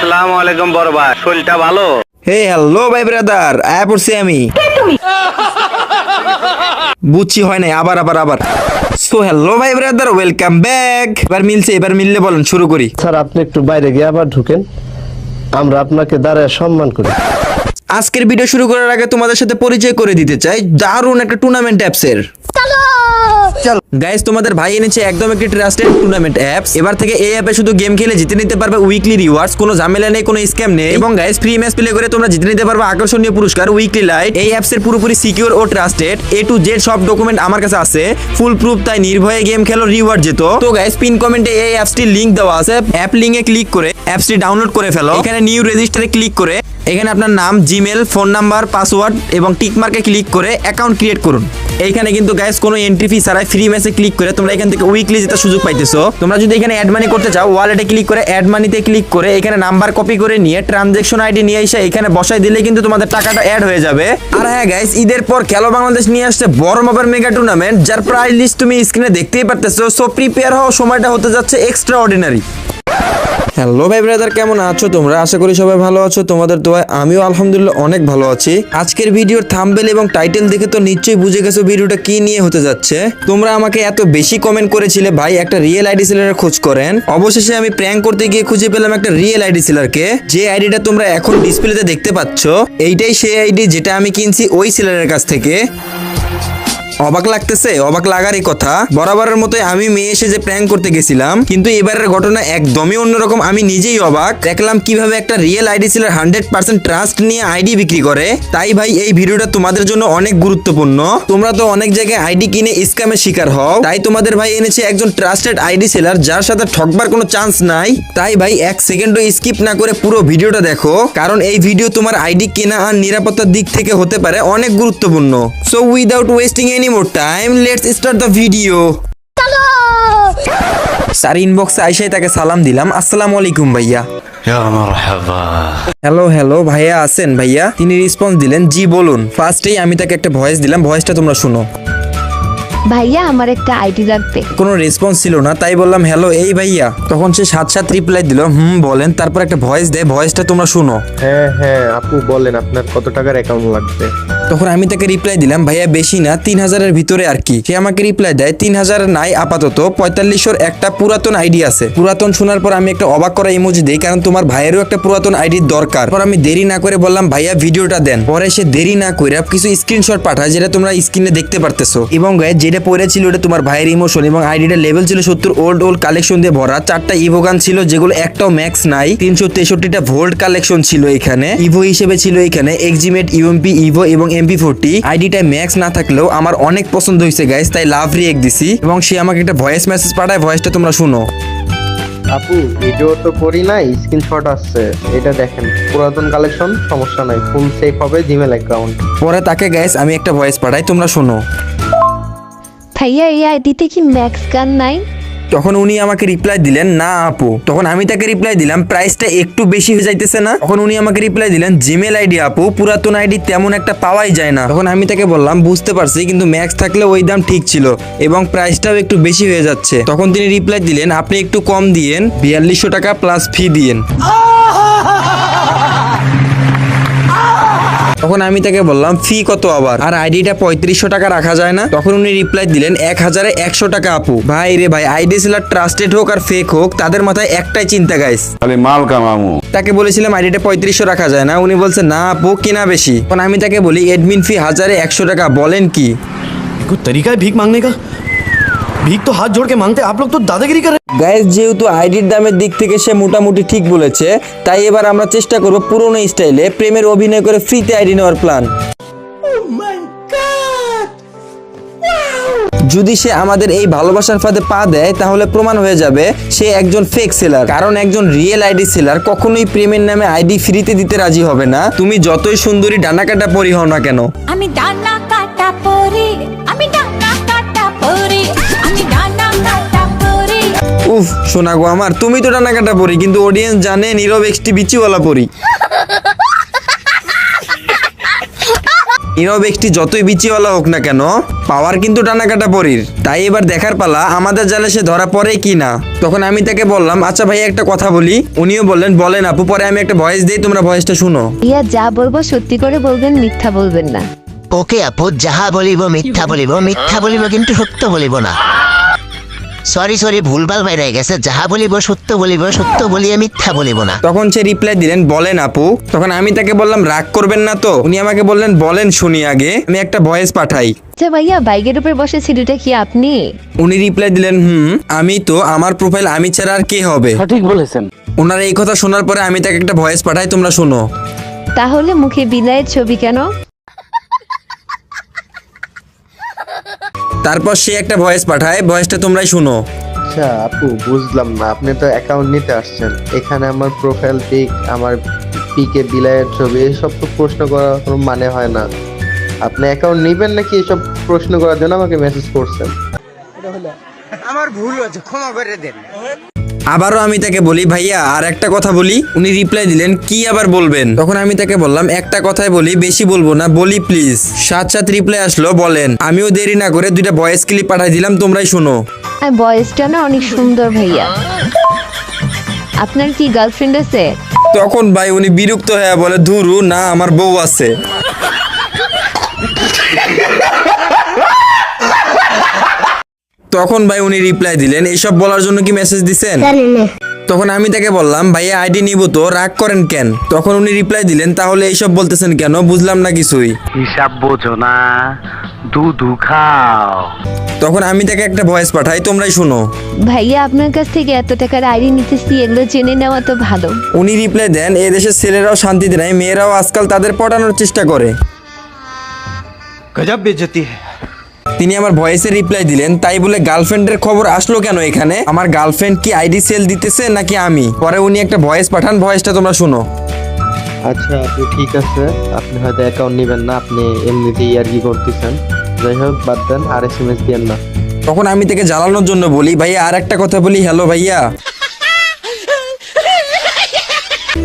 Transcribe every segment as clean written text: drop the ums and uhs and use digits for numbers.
আসসালামু আলাইকুম বড় ভাই, শরীরটা ভালো? হে হ্যালো ভাই ব্রাদার, আয়া পড়ছি আমি। বুঝছি হয় নাই, আবার আবার আবার। সো হ্যালো ভাই ব্রাদার, ওয়েলকাম ব্যাক। এবার মিলছে, এবার মিললে বলেন, শুরু করি। স্যার আপনি একটু বাইরে গিয়ে আবার ঢুকেন, আমরা আপনাকে দাঁড়ায় সম্মান করি। আজকের ভিডিও শুরু করার আগে তোমাদের সাথে পরিচয় করে দিতে চাই দারুণ একটা টুর্নামেন্ট অ্যাপসের। গাইস, তোমাদের ভাই এনেছে একদম একটি ট্রাস্টেড টুর্নামেন্ট অ্যাপস। এবার থেকে এই অ্যাপে শুধু গেম খেলে জিতে নিতে পারবে উইকলি রিওয়ার্ডস, কোনো ঝামেলা নেই, কোনো স্ক্যাম নেই। এবং গাইস, ফ্রি ম্যাচ প্লে করে তোমরা জিতে নিতে পারবে আকর্ষণীয় পুরস্কার উইকলি লাইট। এই অ্যাপসের পুরোপুরি secure O trusted, A to Z সব ডকুমেন্ট আমার কাছে আছে, ফুল প্রুফ। তাই নির্ভয়ে গেম খেলো, রিওয়ার্ড যেত। তো গাইস, পিন কমেন্টে এই অ্যাপসটির লিংক দেওয়া আছে, অ্যাপ লিংকে ক্লিক করে অ্যাপসটি ডাউনলোড করে ফেলো। এখানে নিউ রেজিস্টারে ক্লিক করে এখানে আপনার নাম, জিমেল, ফোন নাম্বার, পাসওয়ার্ড এবং টিক মার্কে ক্লিক করে অ্যাকাউন্ট ক্রিয়েট করুন। এইখানে কিন্তু গাইস কোনো এন্ট্রি ফি ছাড়াই ফ্রি ম্যাচে ক্লিক করে তোমরা এখান থেকে উইকলি জেতার সুযোগ পাইতেছো। তোমরা যদি এখানে অ্যাড মানি করতে চাও, ওয়ালেটে ক্লিক করে অ্যাড মানিতে ক্লিক করে এখানে নাম্বার কপি করে নিয়ে ট্রানজ্যাকশন আইডি নিয়ে এসে এখানে বসাই দিলে কিন্তু তোমাদের টাকাটা অ্যাড হয়ে যাবে। আর হ্যাঁ গাইস, ঈদের পর খেলো বাংলাদেশ নিয়ে আসছে বড় মাপের মেগা টুর্নামেন্ট, যার প্রাইস লিস্ট তুমি স্ক্রিনে দেখতেই পারতেছো। সো প্রিপেয়ার হও, সময়টা হতে যাচ্ছে এক্সট্রা অর্ডিনারি। হ্যালো ভাই ব্রাদার, কেমন আছো তোমরা? আশা করি সবাই ভালো আছো, তোমাদের দোয়ায় আমিও আলহামদুলিল্লাহ অনেক ভালো আছি। আজকের ভিডিওর থাম্বনেল এবং টাইটেল দেখে তো নিশ্চয়ই বুঝে গেছো ভিডিওটা কি নিয়ে হতে যাচ্ছে। তোমরা আমাকে এত বেশি কমেন্ট করেছিলে ভাই একটা রিয়েল আইডি সেলারের খোঁজ করেন। অবশেষে আমি প্র্যাঙ্ক করতে গিয়ে খুঁজে পেলাম একটা রিয়েল আইডি সেলারকে। যে আইডিটা তোমরা এখন ডিসপ্লেতে দেখতে পাচ্ছ, এইটাই সেই আইডি যেটা আমি কিনছি ওই সেলারের কাছ থেকে। অবাক লাগতেছে? অবাক লাগারই কথা। বরাবরের মতোই আমি মেয়ে এসে যে প্র্যাঙ্ক করতে গেছিলাম, কিন্তু এবারের ঘটনা একদমই অন্যরকম। আমি নিজেই অবাক, দেখলাম কিভাবে একটা রিয়েল আইডি সেলার 100% ট্রাস্ট নিয়ে আইডি বিক্রি করে। তাই ভাই এই ভিডিওটা তোমাদের জন্য অনেক গুরুত্বপূর্ণ। তোমরা তো অনেক জায়গায় আইডি কিনে স্ক্যামের শিকার হও, তাই তোমাদের ভাই এনেছে একজন ট্রাস্টেড আইডি সেলার যার সাথে ঠকবার কোনো চান্স নাই। তাই ভাই এক সেকেন্ডও স্কিপ না করে পুরো ভিডিওটা দেখো, কারণ এই ভিডিও তোমার আইডি কেনা আর নিরাপত্তার দিক থেকে হতে পারে অনেক গুরুত্বপূর্ণ। So without wasting any more time, let's start the video. Sir ইনবক্সে আইসাই তাকে সালাম দিলাম, আসসালামু আলাইকুম ভাইয়া। হ্যালো হ্যালো ভাইয়া, আছেন ভাইয়া? তিনি রেসপন্স দিলেন, জি বলুন। ফার্স্টেই আমি তাকে একটা ভয়েস দিলাম, ভয়েসটা তোমরা শুনো। ভাইয়া আমার একটা আইডি লাগবে। কোনো রেসপন্স ছিল না, তাই বললাম হ্যালো এই ভাইয়া। তখন সে 7 রিপ্লাই দিল, বলেন। তারপর একটা ভয়েস দেয়, ভয়েসটা তোমরা শুনো। হ্যাঁ আপু বলেন, আপনার কত টাকার অ্যাকাউন্ট লাগবে? তখন আমি তাকে রিপ্লাই দিলাম, ভাইয়া বেশি না, 3000-এর ভিতরে আর কি। সে আমাকে রিপ্লাই দেয় 3000 নাই আপাতত, 4500-র একটা পুরাতন আইডি আছে। পুরাতন শোনার পর আমি একটা অবাক করা ইমোজি দেই, কারণ তোমার ভাইয়েরও একটা পুরাতন আইডির দরকার। পর আমি দেরি না করে বললাম, ভাইয়া ভিডিওটা দেন। পরে সে দেরি না করে কিছু স্ক্রিনশট পাঠায়, যেটা তোমরা স্ক্রিনে দেখতে পারতেছো। এবং যেটা পড়েছিল ওটা তোমার ভাইয়ের ইমোশন, এবং আইডিটা লেভেল ছিল 70, ওল্ড কালেকশন দিয়ে ভরা। 4টা ইভো গান ছিল, যেগুলো একটাও ম্যাক্স নাই। 363টা ভোল্ট কালেকশন ছিল এখানে। ইভো হিসেবে ছিল এখানে এক্সিমেট, ইউএমপি, ইভো এবং MP40। আইডিটা ম্যাক্স না থাকলেও আমার অনেক পছন্দ হয়েছে গাইস, তাই লাভ রিয়েক্ট দিছি। এবং সে আমাকে একটা ভয়েস মেসেজ পাঠায়, ভয়েসটা তোমরা শুনো। আপু ভিডিও তো করি নাই, স্ক্রিনশট আসছে, এটা দেখেন। পুরাতন কালেকশন, সমস্যা নাই, ফুল সেফ হবে জিমেল অ্যাকাউন্ট। পরে তাকে গাইস আমি একটা ভয়েস পাঠাই, তোমরা শুনো। ভাইয়া এই আইডিতে কি ম্যাক্স গান নাই? তখন উনি আমাকে রিপ্লাই দিলেন, না আপু। তখন আমি তাকে রিপ্লাই দিলাম, প্রাইসটা একটু বেশি হয়ে যাইতেছে না? তখন উনি আমাকে রিপ্লাই দিলেন, জিমেল আইডি আপু, পুরাতন আইডি তেমন একটা পাওয়াই যায় না। তখন আমি তাকে বললাম, বুঝতে পারছি, কিন্তু ম্যাক্স থাকলে ওই দাম ঠিক ছিল এবং প্রাইসটাও একটু বেশি হয়ে যাচ্ছে। তখন তিনি রিপ্লাই দিলেন, আপনি একটু কম দিয়েন, 4200 টাকা প্লাস ফি দিয়েন। তখন আমি তাকে বললাম, ফি কত আবার? আর আইডিটা 3500 টাকা রাখা যায় না? তখন উনি রিপ্লাই দিলেন, 1000-100 টাকা আপু। ভাই রে ভাই, আইডি সেলার ট্রাস্টেড হোক আর ফেক হোক, তাদের মাথায় একটাই চিন্তা গাইস, খালি মাল কামামু। তাকে বলেছিলাম আইডিটা 3500 রাখা যায় না, উনি বলছে না আপু কিনা বেশি। তখন আমি তাকে বলি, এডমিন ফি 1000-100 টাকা, বলেন কি? कोई तरीका है भीख मांगने का? भीख तो हाथ जोड़ के मांगते, आप लोग तो दादागिरी कर रहे हैं। গাইস, যেহেতু আইডির দামের দিক থেকে সে মোটামুটি ঠিক বলেছে, তাই এবার আমরা চেষ্টা করব পুরনো স্টাইলে প্রেমের অভিনয় করে ফ্রিতে আইডি নেওয়ার প্ল্যান। যদি সে আমাদের এই ভালোবাসার ফাঁদে পা দেয়, তাহলে প্রমাণ হয়ে যাবে সে একজন ফেক সেলার। কারণ একজন রিয়েল আইডি সেলার কখনোই প্রেমের নামে আইডি ফ্রিতে দিতে রাজি হবে না, তুমি যতই সুন্দরী ডানা কাটা পরি হও না কেন। আমি ডানা কাটা পরি, আমি ডানা কাটা পরি, আমি ডানা কাটা পরি। উফ শোনা গো আমার, তুমি তো ডানা কাটা পরি, কিন্তু অডিয়েন্স জানে নীরব এক্সটি বিচিওয়ালা পরি। নীরব ব্যক্তি যতই বিচিওয়ালা হোক না কেন, পাওয়ার কিন্তু টানাকাটা পরীর। তাই এবার দেখার পালা আমাদের জালে সে ধরা পড়ে কি না। তখন আমি তাকে বললাম, আচ্ছা ভাইয়া একটা কথা বলি। উনিও বললেন, বলেন আপু। পরে আমি একটা ভয়েস দিই, তোমরা ভয়েসটা শুনো। ভাইয়া যা বলবো সত্যি করে বলবেন, মিথ্যা বলবেন না। ওকে আপু, যাহা বলিব মিথ্যা বলিব কিন্তু সত্য বলিব না। সরি ভুলভাল বাইরে গেছে। যাহা বলিব সত্য বলিয়ে মিথ্যা বলিব না। তখন সে রিপ্লাই দিলেন, বলেন আপু। তখন আমি তাকে বললাম, রাগ করবেন না তো? উনি আমাকে বললেন, বলেন শুনি আগে, আমি একটা ভয়েস পাঠাই। আচ্ছা ভাইয়া, বাইকের উপর বসে ছেলেটা কি আপনি? উনি রিপ্লাই দিলেন, আমি তো, আমার প্রোফাইল আমি ছাড়া আর কে হবে? সঠিক বলেছেন। ওনার এই কথা শোনার পরে আমি তাকে একটা ভয়েস পাঠাই, তোমরা শোনো। তাহলে মুখে বিলাইয়ের ছবি কেন? তারপর সে একটা ভয়েস পাঠায়, ভয়েসটা তোমরাই শুনো। আচ্ছা আপু, বুঝলাম না, আপনি তো অ্যাকাউন্ট নিতে আসছেন, এখানে আমার প্রোফাইল পিক, আমার পিকে বিলাইয়ের ছবি, এসব তো প্রশ্ন করার কোনো মানে হয় না। আপনি অ্যাকাউন্ট নিবেন নাকি এসব প্রশ্ন করার জন্য আমাকে মেসেজ করছেন? আবারও আমি তাকে বলি, ভাইয়া আর একটা কথা বলি। উনি রিপ্লাই দিলেন, কি আবার বলবেন? তখন আমি তাকে বললাম, একটা কথাই বলি, বেশি বলবো না, বলি প্লিজ। সাথে রিপ্লাই আসলো, বলেন। আমিও দেরি না করে দুইটা ভয়েস ক্লিপ পাঠাই দিলাম, তোমরাই শোনো। আর বয়েসটা না অনেক সুন্দর ভাইয়া। আপনার কি গার্লফ্রেন্ড আছে? তখন ভাই উনি বিরক্ত হয়ে বলে, ধুরু না, আমার বউ আছে। তখন ভাই উনি রিপ্লাই দিলেন, এইসব বলার জন্য কি মেসেজ দিছেন? তখন আমি তাকে বললাম, ভাইয়া আইডি নিব তো, রাগ করেন কেন? তখন উনি রিপ্লাই দিলেন, তাহলে এইসব বলতেছেন কেন? বুঝলাম না কিছুই। হিসাব বোঝো না, দুধু খাও। তখন আমি তাকে একটা ভয়েস পাঠাই, তোমরাই শুনো। ভাইয়া আপনার কাছ থেকে এত টাকার আইডি নিতেছি, এগুলো জেনে নেওয়া তো ভালো। উনি রিপ্লাই দেন, এ দেশের ছেলেরাও শান্তিতে নাই, মেয়েরাও আজকাল তাদের পটানোর চেষ্টা করে। गजब बेइज्जती है। তিনি আমার ভয়েসে রিপ্লাই দিলেন, তাই বলে গার্লফ্রেন্ডের খবর আসলো কেন এখানে? আমার গার্লফ্রেন্ড কি আইডি সেল দিতেছে নাকি আমি? পরে উনি একটা ভয়েস পাঠান, ভয়েসটা তোমরা শুনো। আচ্ছা আপু, ঠিক আছে, আপনি হয়তো অ্যাকাউন্ট নিবেন না, আপনি এমনিতেই আর কি করতেছেন। যাই হোক, বাদ দেন, আর SMS দিয়েন না। তখন আমি তাকে জ্বালানোর জন্য বলি, ভাইয়া আর একটা কথা বলি। হ্যালো ভাইয়া।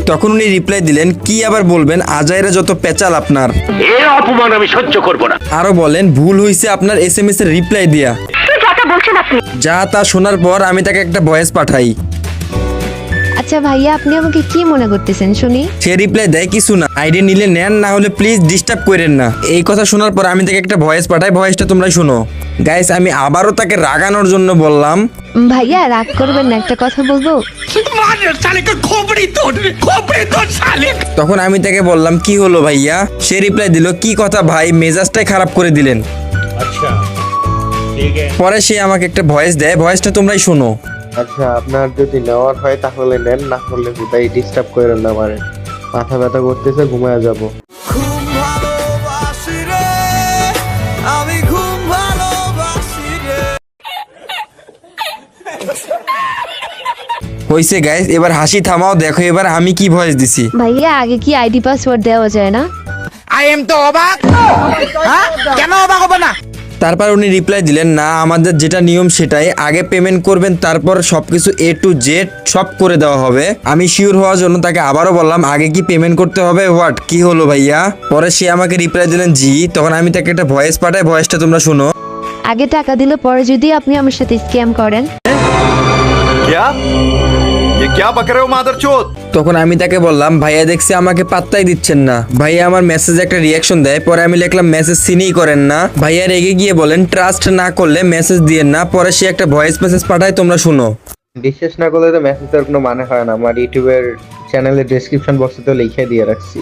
তখন উনি রিপ্লাই দিলেন, কি আবার বলবেন? আজাইরা যত পেঁচাল আপনার। এর অপমান আমি সহ্য করব না। আরো বলেন, ভুল হয়েছে আপনার SMS এর রিপ্লাই দিয়া। যা তা শোনার পর আমি তাকে একটা ভয়েস পাঠাই। আচ্ছা ভাইয়া, আপনি আমাকে কি মনে করতেছেন শুনি? সে রিপ্লাই দেয়, কিছু না, আইডি নিলে নেন, না হলে প্লিজ ডিস্টার্ব করেন না। এই কথা শোনার পর আমি তাকে একটা ভয়েস পাঠাই, ভয়েসটা তোমরা শুনো। গাইস, আমি আবারও তাকে রাগানোর জন্য বললাম, ভাইয়া রাগ করবেন না, একটা কথা বলবো। তখন আমি তাকে বললাম, কি হলো ভাইয়া? সে রিপ্লাই দিল, কি কথা ভাই, মেজাজটাই খারাপ করে দিলেন। পরে সে আমাকে একটা ভয়েস দেয়, ভয়েসটা তোমরাই শোনো। আচ্ছা, আপনার যদি নেওয়ার হয় তাহলে নেন, না হলে হুদাই ডিস্টার্ব করেন না, আমারে মাথা ব্যথা করতেছে, ঘুমায় যাব। হইছে গাইস, এবার হাসি থামাও, দেখো এবার আমি কি ভয়েস দিছি। ভাইয়া আগে কি আইডি পাসওয়ার্ড দেওয়া যায় না? তারপর উনি রিপ্লাই দিলেন, না, আমাদের যেটা নিয়ম সেটাই, আগে পেমেন্ট করবেন, তারপর সবকিছু A to Z সব করে দেওয়া হবে। আমি শিওর হওয়ার জন্য তাকে আবারও বললাম, আগে কি পেমেন্ট করতে হবে? হোয়াট, কি হলো ভাইয়া? পরে সে আমাকে রিপ্লাই দিলেন, জি। তখন আমি তাকে একটা ভয়েস পাঠাই, ভয়েসটা তোমরা শুনো। আগে টাকা দিলে পরে যদি আপনি আমার সাথে স্ক্যাম করেন। क्या ये क्या बक रहे हो मादरचोद? তখন আমি তাকে বললাম, ভাইয়া দেখছি আমাকে পাত্তাই দিচ্ছেন না। ভাইয়া আমার মেসেজে একটা রিয়াকশন দেয়, পরে আমি লিখলাম, মেসেজ সিনই করেন না। ভাইয়া রেগে গিয়ে বলেন, ট্রাস্ট না করলে মেসেজ দিয়েন না। পরে সে একটা ভয়েস মেসেজ পাঠায়, তোমরা শুনো। বিশ্বাস না করলে তো মেসেজের কোনো মানে হয় না। আমার ইউটিউবের চ্যানেলের ডেসক্রিপশন বক্সে তো লিখে দিয়ে রাখছি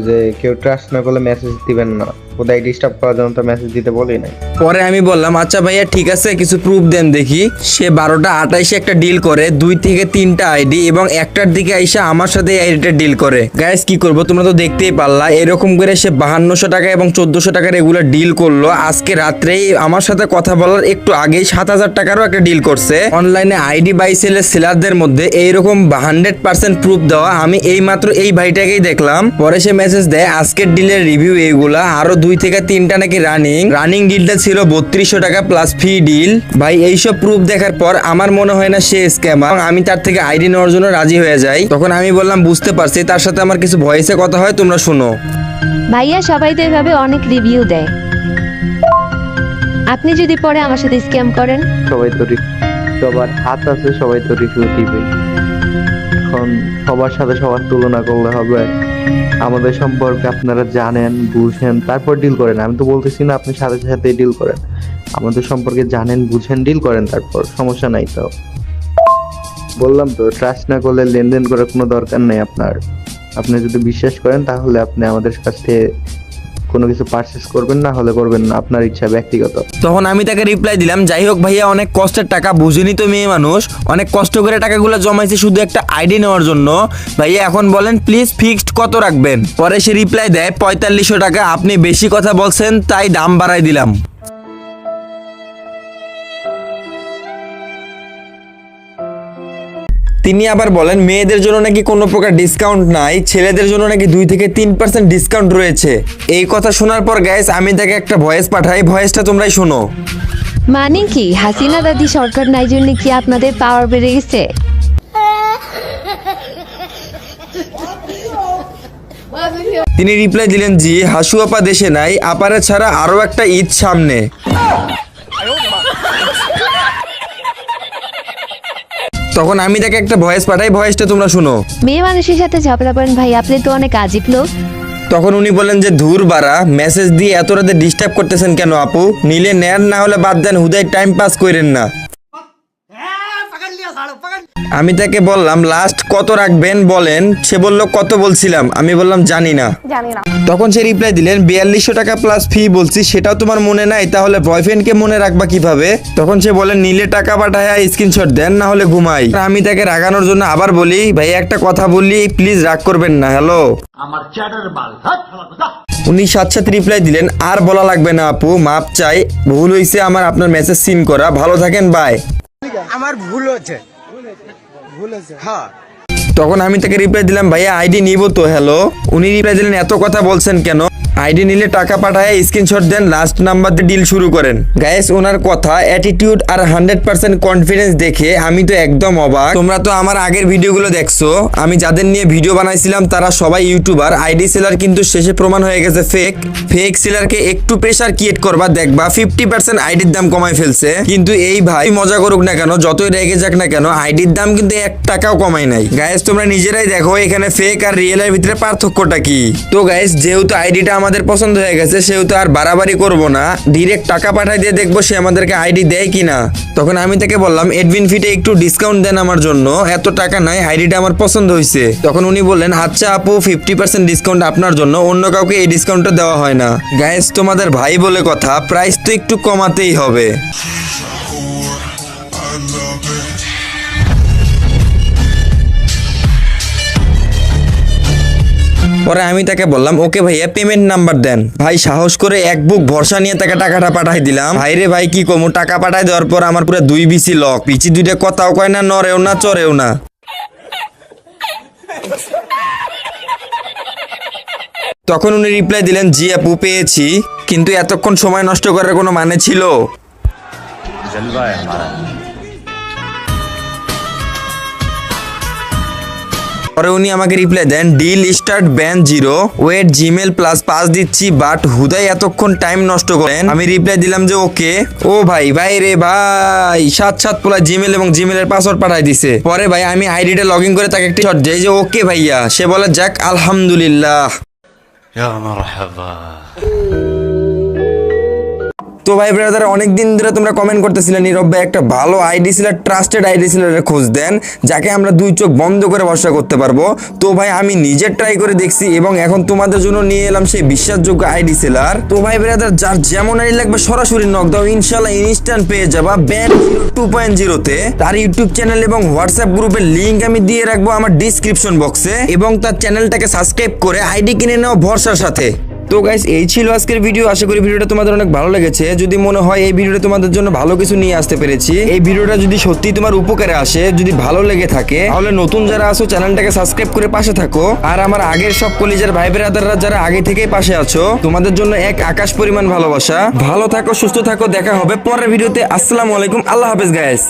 যে কেউ ট্রাস্ট না করলে মেসেজ দিবেন না, কোথায় ডিস্টার্ব করার জন্য তো মেসেজ দিতে বলি নাই। পরে আমি বললাম, আচ্ছা ভাইয়া ঠিক আছে, কিছু প্রুফ দেন দেখি। সে 12টা 28 একটা ডিল করে, 2 থেকে 3টা আইডি, এবং একটার দিকে আইসা আমার সাথে আইডিটা ডিল করে। গাইস কি করবো, তোমরা তো দেখতেই পারলা। এরকম করে সে 5200 টাকা এবং 1400 টাকার এগুলো ডিল করলো। আজকে রাত্রেই আমার সাথে কথা বলার একটু আগেই 7000 টাকারও একটা ডিল করছে। অনলাইনে আইডি বাই সেলের সেলারদের মধ্যে এইরকম 100% প্রুফ দেওয়া আমি এই মাত্র এই ভাইটাকেই দেখলাম। পরে সে মেসেজ দেয়, আজকের ডিলের রিভিউ এইগুলা, আরো 2 থেকে 3টা নাকি রানিং ডিলটা ছিল 3200 টাকা প্লাস ফি ডিল। ভাই এইসব প্রুফ দেখার পর আমার মনে হয় না সে স্ক্যামার। আমি তার থেকে আইডি নেওয়ার জন্য রাজি হয়ে যাই। তখন আমি বললাম বুঝতে পারছি, তার সাথে আমার কিছু ভয়েসে কথা হয়, তোমরা শোনো। ভাইয়া সবাই তো এভাবে অনেক রিভিউ দেয়, আপনি যদি পরে আমার সাথে স্ক্যাম করেন? সবাই তো সবার হাত আছে, সবাই তো রিভিউ দিবে। এখন সবার সাথে সবার তুলনা করলে হবে? আমাদের সম্পর্কে আপনারা জানেন, বুঝেন, তারপর ডিল করেন। আমি তো বলতেছি না আপনি সাথে সাথে ডিল করেন। আমাদের সম্পর্কে জানেন, বুঝেন, ডিল করেন, তারপর সমস্যা নাই। তো বললাম তো, ট্রাস্ট না করলে লেনদেন করার কোনো দরকার নেই আপনার। আপনি যদি বিশ্বাস করেন তাহলে আপনি আমাদের কাছ থেকে কোনো কিছু পারচেস করবেন, না হলে করবেন না, আপনার ইচ্ছা, ব্যক্তিগত। তখন আমি তাকে রিপ্লাই দিলাম, যাই হোক ভাইয়া, অনেক কষ্টের টাকা, বুঝেনি তো মেয়ে মানুষ, অনেক কষ্ট করে টাকাগুলো জমাইছি শুধু একটা আইডি নেওয়ার জন্য। ভাইয়া এখন বলেন প্লিজ ফিক্সড কত রাখবেন? পরে সে রিপ্লাই দেয় 4500 টাকা। আপনি বেশি কথা বলছেন তাই দাম বাড়াই দিলাম। তিনি আবার বলেন মেয়েদের জন্য নাকি কোনো প্রকার ডিসকাউন্ট নাই, ছেলেদের জন্য নাকি 2 থেকে 3% ডিসকাউন্ট রয়েছে। এই কথা শোনার পর গাইস আমি তাকে একটা ভয়েস পাঠাই, ভয়েসটা তোমরাই শোনো। মানে কি হাসিনা দাদি সরকার নাই জন্য কি আপনাদের পাওয়ার বেড়ে গেছে? তিনি রিপ্লাই দিলেন, জি হাসু আপা দেশে নাই, আপারে ছাড়া আরো একটা ঈদ সামনে। তখন আমি তাকে একটা ভয়েস পাঠাই, ভয়েসটা তোমরা শুনো। মেয়ে মানুষের সাথে ঝগড়া করেন ভাই, আপনি তো অনেক আজীব লোক। তখন উনি বলেন যে ধুর বাড়া, মেসেজ দিয়ে এত রাতে ডিস্টার্ব করতেছেন কেন আপু? নিলে নেন, না হলে বাদ দেন, হুদাই টাইম পাস করেন না। আমি তাকে বললাম লাস্ট কত রাখবেন বলেন। সে বলল কত বলছিলাম? আমি বললাম জানি না। তখন সে রিপ্লাই দিলেন 4200 টাকা প্লাস ফি বলছি, সেটাও তোমার মনে নাই, তাহলে বয়ফ্রেন্ডকে মনে রাখবা কিভাবে? তখন সে বলেন নিলে টাকা পাঠায় স্ক্রিনশট দেন, না হলে ঘুমাই। আমি তাকে রাগানোর জন্য আবার বলি, ভাই একটা কথা বললি, প্লিজ রাগ করবেন না, হ্যালো। উনি সাথে রিপ্লাই দিলেন, আর বলা লাগবে না আপু, মাপ চাই, ভুল হয়েছে আমার আপনার মেসেজ সিন করা, ভালো থাকেন, বাই। তখন আমি তাকে রিপ্লাই দিলাম ভাইয়া আইডি নিব তো, হ্যালো। উনি রিপ্লাই দিলেন এত কথা বলছেন কেন? আইডি নিলে টাকা পাঠায় স্ক্রিনশট দেন, লাস্ট নাম্বার দিয়ে ডিল শুরু করেন। গাইস ওনার কথা, অ্যাটিটিউড আর 100% কনফিডেন্স দেখে আমি তো একদম অবাক। তোমরা তো আমার আগের ভিডিওগুলো দেখছো, আমি যাদের নিয়ে ভিডিও বানাইছিলাম তারা সবাই ইউটিউবার। আইডি সেলার কিন্তু শেষে প্রমাণ হয়ে গেছে ফেক সেলারকে একটু প্রেসার ক্রিয়েট করবা, দেখবা 50% আইডির দাম কমায় ফেলছে। কিন্তু এই ভাই মজা করুক না কেন, যতই রেগে যাক না কেন, আইডির দাম কিন্তু 1 টাকাও কমায় নাই। গাইস তোমরা নিজেরাই দেখো এখানে ফেক আর রিয়েলের ভিতরে পার্থক্যটা কি। তো গাইস যেহেতু আইডিটা আমাদের পছন্দ হয়ে গেছে, সেহেতু আর বাড়াবাড়ি করব না, ডিরেক্ট টাকা পাঠাই দিয়ে দেখবো সে আমাদেরকে আইডি দেয় কিনা। তখন আমি তাকে বললাম এডমিন ফিতে একটু ডিসকাউন্ট দেন আমার জন্য, এত টাকা নাই, আইডিটা আমার পছন্দ হয়েছে। তখন উনি বললেন আচ্ছা আপু 50% ডিসকাউন্ট আপনার জন্য, অন্য কাউকে এই ডিসকাউন্টটা দেওয়া হয় না। গাইস তোমাদের ভাই বলে কথা, প্রাইস তো একটু কমাতেই হবে। পরে আমি তাকে বললাম ওকে ভাইয়া পেমেন্ট নাম্বার দেন। ভাই সাহস করে এক বুক ভরসা নিয়ে তাকে টাকাটা পাঠাই দিলাম। ভাইরে ভাই কি কমু, টাকা পাঠাই দেওয়ার পর আমার পুরো 2 বিসি লক, পিচি 2টা কথাও কয় না, নড়েও না, চড়েও না। তখন উনি রিপ্লাই দিলেন জি আপু পেয়েছি, কিন্তু এতক্ষণ সময় নষ্ট করার কোনো মানে ছিল? পরে উনি আমাকে রিপ্লাই দেন ডিল স্টার্ট ব্যান 0 ওয়েট জিমেল প্লাস 5 দিচ্ছি, বাট হুদাই এতক্ষণ টাইম নষ্ট করেন। আমি রিপ্লাই দিলাম যে ওকে। ও ভাই রে ভাই 7 পোলা জিমেল এবং জিমেলের পাসওয়ার্ড পাঠাই দিছে। পরে ভাই আমি আইডিটা লগ ইন করে তাকে একটা শট দেই যে ওকে ভাইয়া। সে বলে যাক আলহামদুলিল্লাহ। তো ভাই ব্রাদার অনেকদিন ধরে তোমরা কমেন্ট করতেছিলে নীরব ভাই একটা ভালো আইডি সেলার, ট্রাস্টেড আইডি সেলারের খোঁজ দেন, যাকে আমরা 2 চোখ বন্ধ করে ভরসা করতে পারবো। তো ভাই আমি নিজে ট্রাই করে দেখছি এবং এখন তোমাদের জন্য নিয়ে এলাম সেই বিশ্বাসযোগ্য আইডি সেলার। তো ভাই ব্রাদার যার যেমন আইডি লাগবে সরাসরি নক দাও, ইনশাআল্লাহ ইনস্ট্যান্ট পেয়ে যাবা ব্যান 2.0 তে। তার ইউটিউব চ্যানেল এবং হোয়াটসঅ্যাপ গ্রুপের লিংক আমি দিয়ে রাখবো আমার ডেসক্রিপশন বক্সে, এবং তার চ্যানেলটাকে সাবস্ক্রাইব করে আইডি কিনে নাও ভরসার সাথে। তো গাইস এই ছিল আজকের ভিডিও। আশা করি ভিডিওটা তোমাদের অনেক ভালো লেগেছে। যদি মনে হয় এই ভিডিওটা তোমাদের জন্য ভালো কিছু নিয়ে আসতে পেরেছি, এই ভিডিওটা যদি সত্যি তোমার উপকারে আসে, যদি ভালো লেগে থাকে, তাহলে নতুন যারা আছো চ্যানেলটাকে সাবস্ক্রাইব করে পাশে থাকো। আর আমার আগের সব কলিজার ভাই ব্রাদাররা যারা আগে থেকেই পাশে আছো, তোমাদের জন্য এক আকাশ পরিমাণ ভালোবাসা। ভালো থাকো, সুস্থ থাকো, দেখা হবে পরের ভিডিওতে। আসসালামু আলাইকুম, আল্লাহ হাফেজ গাইস।